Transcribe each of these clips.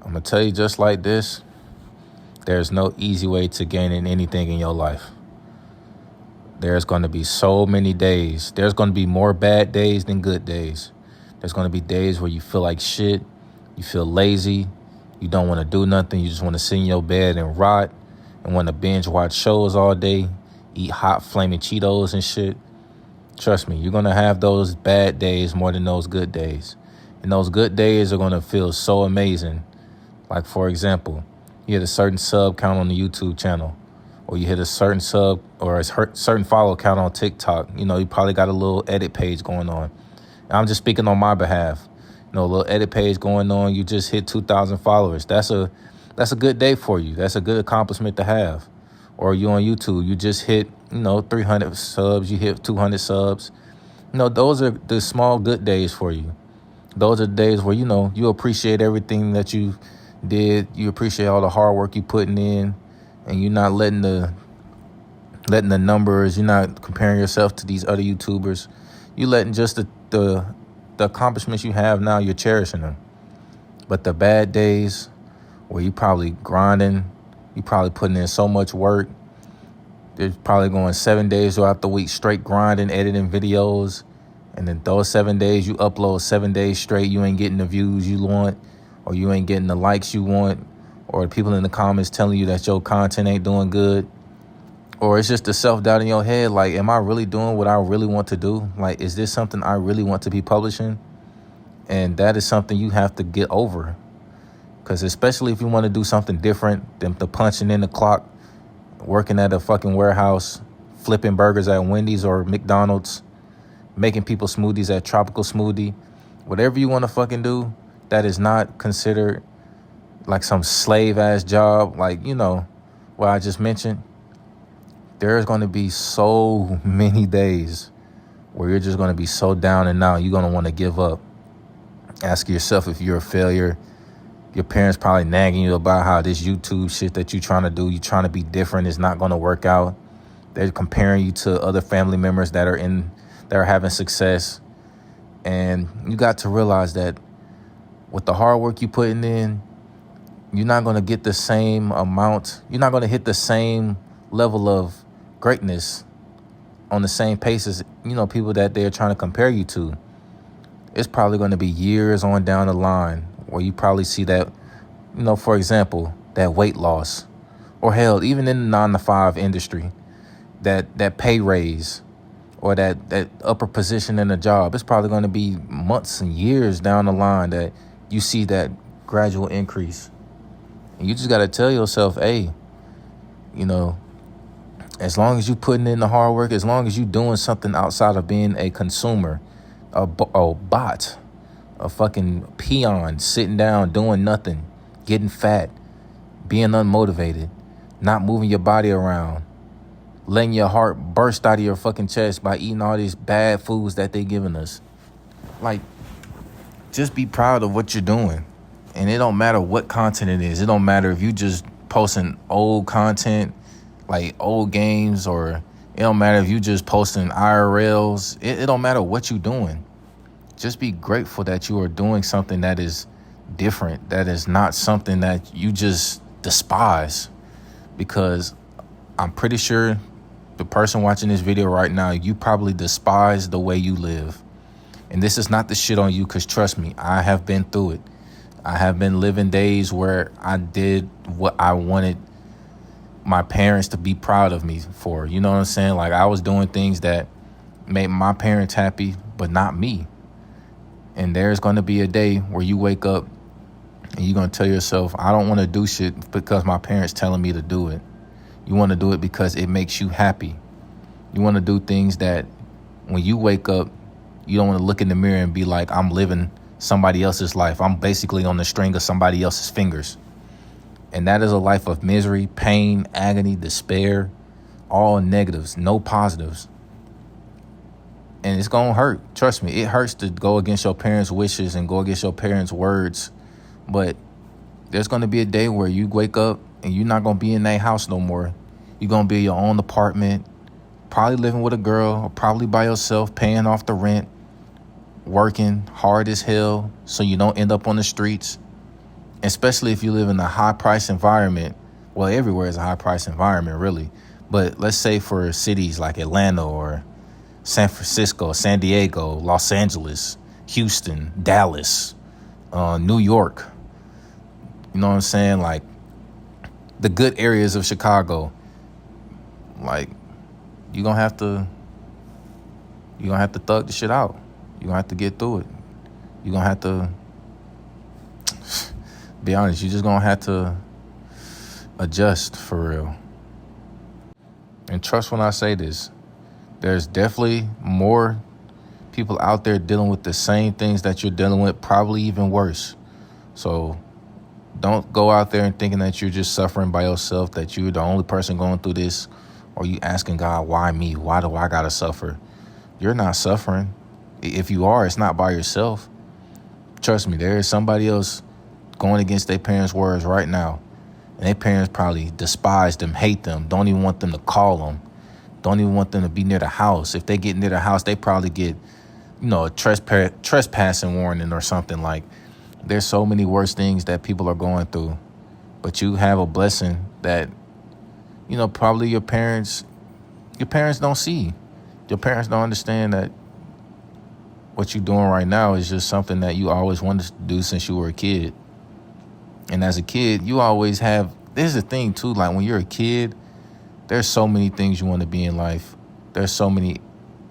I'm going to tell you just like this, there's no easy way to gaining anything in your life. There's going to be so many days. There's going to be more bad days than good days. There's going to be days where you feel like shit. You feel lazy. You don't want to do nothing. You just want to sit in your bed and rot and want to binge watch shows all day, eat hot flaming Cheetos and shit. Trust me, you're going to have those bad days more than those good days. And those good days are going to feel so amazing. Like, for example, you hit a certain sub count on the YouTube channel, or you hit a certain sub or a certain follow count on TikTok. You know, you probably got a little edit page going on. And I'm just speaking on my behalf. You know, a little edit page going on. You just hit 2,000 followers. That's a good day for you. That's a good accomplishment to have. Or you on YouTube, you just hit, 300 subs. You hit 200 subs. Those are the small good days for you. Those are the days where, you appreciate everything that you did. You appreciate all the hard work you putting in. And you're not letting the numbers, you're not comparing yourself to these other YouTubers. You're letting just the accomplishments you have now, you're cherishing them. But the bad days where you probably grinding, you probably putting in so much work. They're probably going 7 days throughout the week straight grinding, editing videos. And then those 7 days you upload 7 days straight, you ain't getting the views you want, or you ain't getting the likes you want, or people in the comments telling you that your content ain't doing good. Or it's just the self-doubt in your head, like, am I really doing what I really want to do? Like, is this something I really want to be publishing? And that is something you have to get over. Because especially if you want to do something different than the punching in the clock, working at a fucking warehouse, flipping burgers at Wendy's or McDonald's, making people smoothies at Tropical Smoothie, whatever you want to fucking do, that is not considered like some slave-ass job, like, what I just mentioned. There's going to be so many days where you're just going to be so down and out, you're going to want to give up. Ask yourself if you're a failure. Your parents probably nagging you about how this YouTube shit that you're trying to do, you're trying to be different, is not going to work out. They're comparing you to other family members that are having success. And you got to realize that with the hard work you're putting in, you're not going to get the same amount. You're not going to hit the same level of greatness on the same pace as, people that they're trying to compare you to. It's probably going to be years on down the line where you probably see that, for example, that weight loss, or hell, even in the 9-to-5 industry, that pay raise or that upper position in a job. It's probably going to be months and years down the line that you see that gradual increase. And you just got to tell yourself, hey, as long as you putting in the hard work, as long as you doing something outside of being a consumer, a bot, a fucking peon, sitting down, doing nothing, getting fat, being unmotivated, not moving your body around, letting your heart burst out of your fucking chest by eating all these bad foods that they giving us. Like, just be proud of what you're doing. And it don't matter what content it is. It don't matter if you just posting old content, like old games, or it don't matter if you just posting IRLs. It don't matter what you're doing. Just be grateful that you are doing something that is different, that is not something that you just despise. Because I'm pretty sure the person watching this video right now, you probably despise the way you live. And this is not the shit on you, because trust me, I have been through it. I have been living days where I did what I wanted my parents to be proud of me for. You know what I'm saying? Like, I was doing things that made my parents happy, but not me. And there's going to be a day where you wake up and you're going to tell yourself, I don't want to do shit because my parents telling me to do it. You want to do it because it makes you happy. You want to do things that when you wake up, you don't want to look in the mirror and be like, I'm living somebody else's life. I'm basically on the string of somebody else's fingers. And that is a life of misery, pain, agony, despair, all negatives, no positives. And it's going to hurt. Trust me, it hurts to go against your parents' wishes and go against your parents' words. But there's going to be a day where you wake up and you're not going to be in that house no more. You're going to be in your own apartment, probably living with a girl, or probably by yourself, paying off the rent, working hard as hell so you don't end up on the streets. especially if you live in a high price environment. Well, everywhere is a high price environment, really. But let's say for cities like Atlanta or San Francisco, San Diego, Los Angeles, Houston, Dallas, New York, you know what I'm saying? Like the good areas of Chicago, like you're gonna have to thug the shit out. You're gonna have to get through it. You're gonna have to be honest, you're just gonna have to adjust for real. And trust when I say this, there's definitely more people out there dealing with the same things that you're dealing with, probably even worse. So don't go out there and thinking that you're just suffering by yourself, that you're the only person going through this, or you asking God, why me? Why do I gotta suffer? You're not suffering. If you are, it's not by yourself. Trust me, there is somebody else going against their parents' words right now. And their parents probably despise them, hate them, don't even want them to call them, don't even want them to be near the house. If they get near the house, they probably get, a trespassing warning or something. Like, there's so many worse things that people are going through. But you have a blessing that, probably your parents don't see. Your parents don't understand that what you're doing right now is just something that you always wanted to do since you were a kid. And as a kid, you always have, there's a thing too, like when you're a kid, there's so many things you want to be in life. There's so many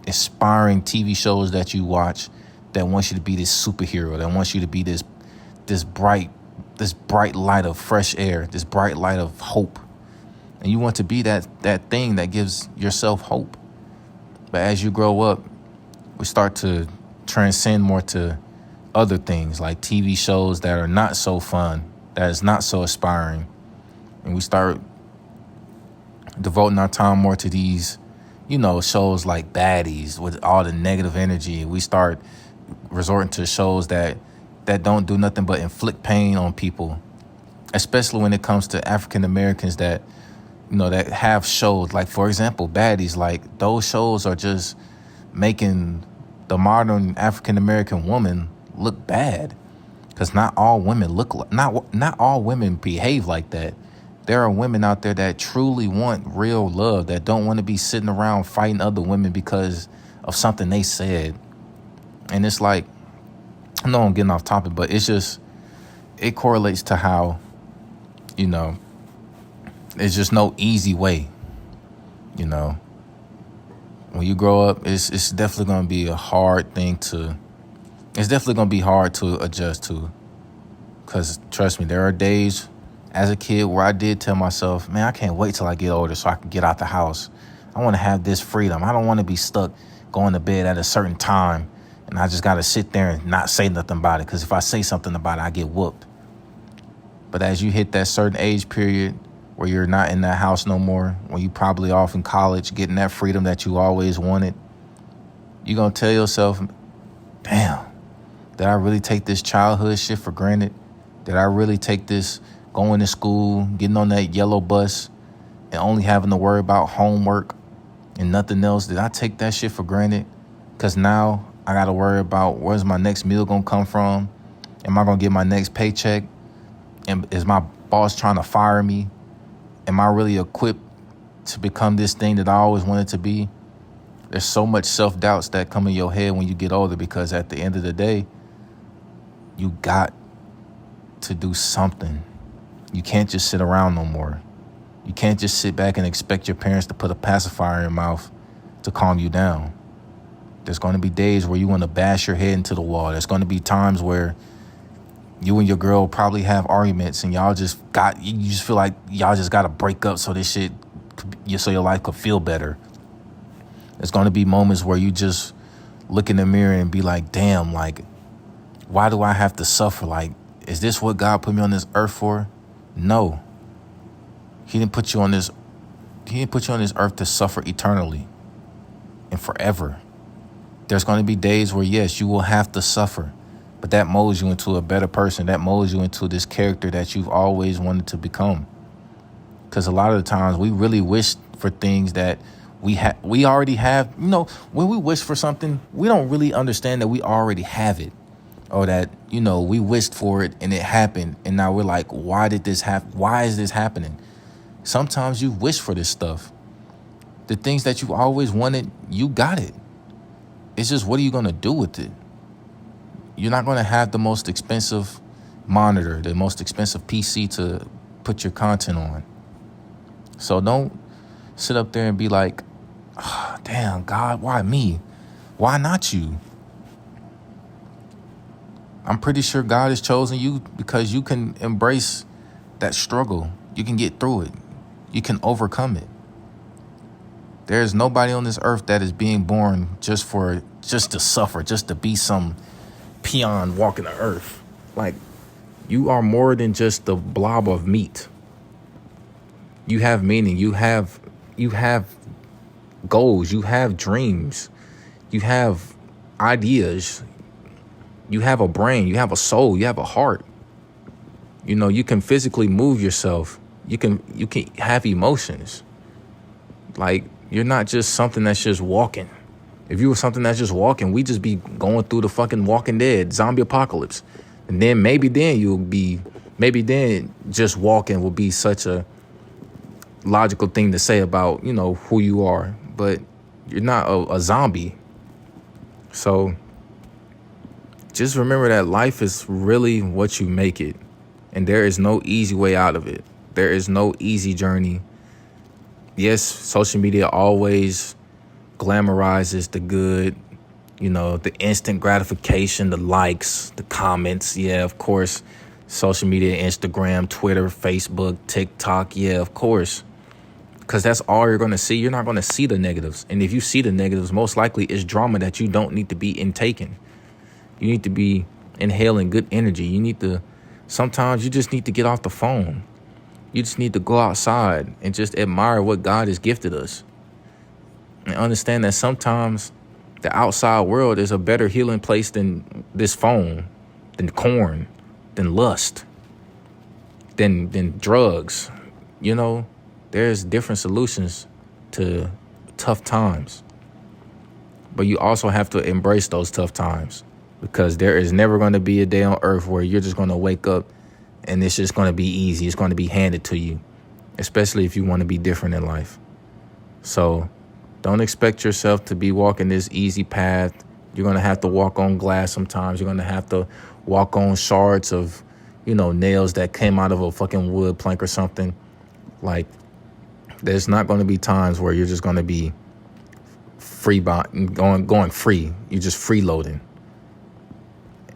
inspiring TV shows that you watch that wants you to be this superhero, that wants you to be this bright light of fresh air, this bright light of hope. And you want to be that thing that gives yourself hope. But as you grow up, we start to transcend more to other things like TV shows that are not so fun, that is not so aspiring. And we start devoting our time more to these, shows like Baddies with all the negative energy. We start resorting to shows that don't do nothing but inflict pain on people, especially when it comes to African Americans that have shows. Like, for example, Baddies, like those shows are just making the modern African American woman look bad, because not all women not all women behave like that. There are women out there that truly want real love, that don't want to be sitting around fighting other women because of something they said. And it's like, I know I'm getting off topic, but it correlates to how, there's just no easy way. When you grow up, it's definitely going to be a hard thing it's definitely going to be hard to adjust to. Because trust me, there are days as a kid where I did tell myself, man, I can't wait till I get older so I can get out the house. I want to have this freedom. I don't want to be stuck going to bed at a certain time and I just got to sit there and not say nothing about it, because if I say something about it, I get whooped. But as you hit that certain age period where you're not in that house no more, when you probably off in college getting that freedom that you always wanted, you're going to tell yourself, damn, did I really take this childhood shit for granted? Did I really take this going to school, getting on that yellow bus and only having to worry about homework and nothing else? Did I take that shit for granted? Because now I got to worry about, where's my next meal going to come from? Am I going to get my next paycheck? And is my boss trying to fire me? Am I really equipped to become this thing that I always wanted to be? There's so much self-doubts that come in your head when you get older, because at the end of the day, you got to do something. You can't just sit around no more. You can't just sit back and expect your parents to put a pacifier in your mouth to calm you down. There's going to be days where you want to bash your head into the wall. There's going to be times where you and your girl probably have arguments and you just feel like y'all just got to break up so this shit, so your life could feel better. There's going to be moments where you just look in the mirror and be like, damn, like, why do I have to suffer? Like, is this what God put me on this earth for? No. He didn't put you on this earth to suffer eternally and forever. There's going to be days where, yes, you will have to suffer, but that molds you into a better person. That molds you into this character that you've always wanted to become. Because a lot of the times we really wish for things that we already have. When we wish for something, we don't really understand that we already have it. or that, we wished for it and it happened. And now we're like, why did this happen? Why is this happening? Sometimes you wish for this stuff. The things that you always wanted, you got it. It's just, what are you going to do with it? You're not going to have the most expensive monitor, the most expensive PC to put your content on. So don't sit up there and be like, oh, damn, God, why me? Why not you? I'm pretty sure God has chosen you because you can embrace that struggle. You can get through it. You can overcome it. There is nobody on this earth that is being born just to suffer, just to be some peon walking the earth. Like, you are more than just the blob of meat. You have meaning. You have goals. You have dreams. You have ideas. You have a brain. You have a soul. You have a heart. You can physically move yourself. You can have emotions. Like, you're not just something that's just walking. If you were something that's just walking, we'd just be going through the fucking Walking Dead zombie apocalypse. And then maybe then just walking will be such a logical thing to say about, who you are. But you're not a zombie. So just remember that life is really what you make it. And there is no easy way out of it. There is no easy journey. Yes, social media always glamorizes the good, the instant gratification, the likes, the comments. Yeah, of course, social media, Instagram, Twitter, Facebook, TikTok. Yeah, of course, because that's all you're going to see. You're not going to see the negatives. And if you see the negatives, most likely it's drama that you don't need to be intaking. You need to be inhaling good energy. Sometimes you just need to get off the phone. You just need to go outside and just admire what God has gifted us. And understand that sometimes the outside world is a better healing place than this phone, than corn, than lust, than drugs. There's different solutions to tough times. But you also have to embrace those tough times, because there is never going to be a day on earth where you're just going to wake up and it's just going to be easy. It's going to be handed to you, especially if you want to be different in life. So don't expect yourself to be walking this easy path. You're going to have to walk on glass sometimes. You're going to have to walk on shards of, nails that came out of a fucking wood plank or something. Like, there's not going to be times where you're just going to be going free. You're just freeloading.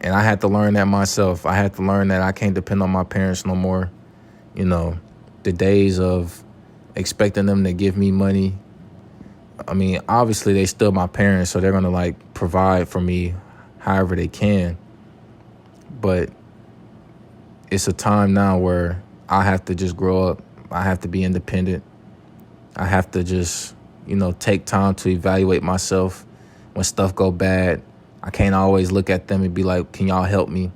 And I had to learn that myself. I had to learn that I can't depend on my parents no more. The days of expecting them to give me money. I mean, obviously they still my parents, so they're going to provide for me however they can. But it's a time now where I have to just grow up. I have to be independent. I have to just, take time to evaluate myself when stuff go bad. I can't always look at them and be like, can y'all help me?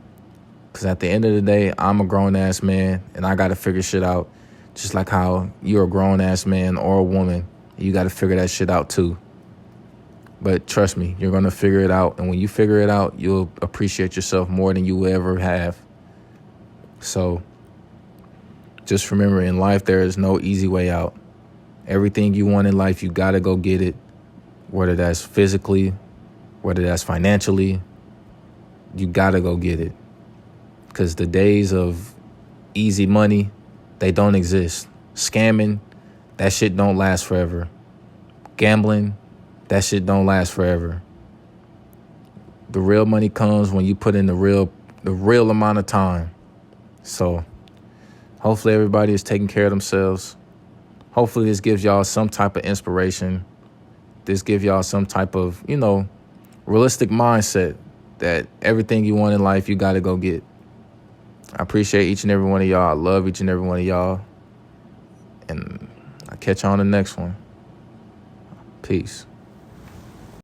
Because at the end of the day, I'm a grown-ass man, and I got to figure shit out. Just like how you're a grown-ass man or a woman, you got to figure that shit out too. But trust me, you're going to figure it out. And when you figure it out, you'll appreciate yourself more than you will ever have. So just remember, in life, there is no easy way out. Everything you want in life, you got to go get it, whether that's physically, whether that's financially. You got to go get it. Because the days of easy money, they don't exist. Scamming, that shit don't last forever. Gambling, that shit don't last forever. The real money comes when you put in the real amount of time. So hopefully everybody is taking care of themselves. Hopefully this gives y'all some type of inspiration. This gives y'all some type of, realistic mindset that everything you want in life, you got to go get. I appreciate each and every one of y'all. I love each and every one of y'all. And I'll catch you on the next one. Peace.